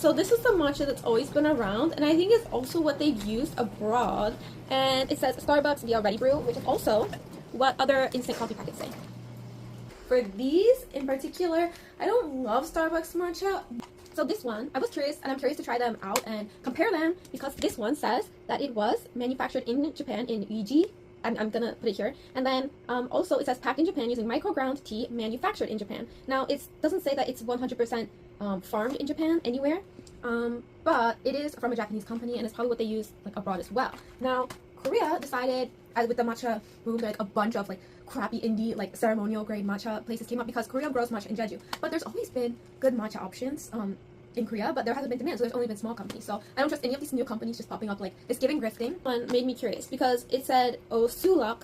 So this is the matcha that's always been around, and I think it's also what they've used abroad. And it says Starbucks via Ready Brew, which is also what other instant coffee packets say. For these in particular, I don't love Starbucks matcha. So this one, I was curious, and I'm curious to try them out and compare them, because this one says that it was manufactured in Japan in Uji. I'm gonna put it here. And then also it says packed in Japan using micro-ground tea manufactured in Japan. Now it doesn't say that it's 100% farmed in Japan anywhere, but it is from a Japanese company, and it's probably what they use like abroad as well. Now Korea decided, with the matcha boom, like a bunch of like crappy indie like ceremonial grade matcha places came up, because Korea grows matcha in Jeju, but there's always been good matcha options in Korea, but there hasn't been demand, so there's only been small companies. So I don't trust any of these new companies just popping up. Like, it's giving grifting. One made me curious because it said Osulak.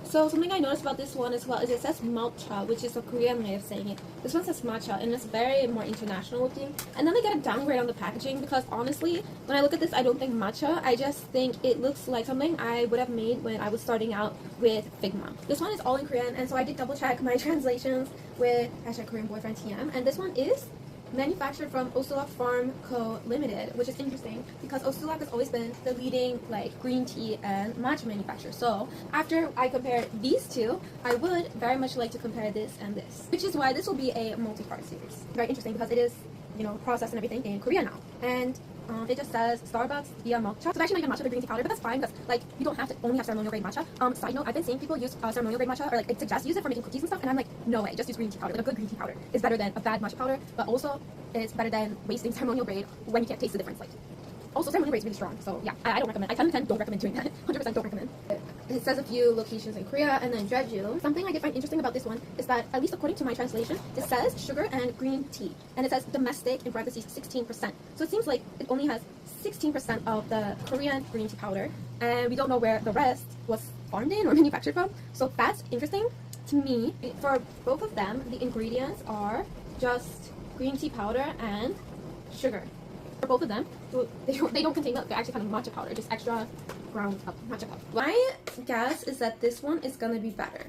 So something I noticed about this one as well is it says matcha, which is a Korean way of saying it. This one says matcha, and it's very more international looking. And then they get a downgrade on the packaging, because honestly, when I look at this, I don't think matcha. I just think it looks like something I would have made when I was starting out with Figma. This one is all in Korean, and so I did double check my translations with #KoreanBoyfriendTM, and this one is manufactured from Osulak Farm Co. Limited, which is interesting because Osulak has always been the leading like green tea and matcha manufacturer. So after I compare these two, I would very much like to compare this and this, which is why this will be a multi-part series. Very interesting because it is, you know, processed and everything in Korea now. And it just says Starbucks via matcha. So actually not even matcha, the green tea powder, but that's fine because like you don't have to only have ceremonial grade matcha. Side note, I've been seeing people use ceremonial grade matcha, or like it suggests use it for making cookies and stuff, and I'm like, no way, just use green tea powder. Like a good green tea powder is better than a bad matcha powder, but also it's better than wasting ceremonial grade when you can't taste the difference. Like, also ceremonial grade is really strong, so yeah, I don't recommend. I 10 out of 10 don't recommend doing that. 100% don't recommend. It says a few locations in Korea and then Jeju. Something I did find interesting about this one is that, at least according to my translation, it says sugar and green tea, and it says domestic in parentheses 16%. So it seems like it only has 16% of the Korean green tea powder, and we don't know where the rest was farmed in or manufactured from. So that's interesting to me. For both of them, the ingredients are just green tea powder and sugar. For both of them, they don't contain milk. They're actually kind of matcha powder, just extra ground up matcha powder. My guess is that this one is gonna be better.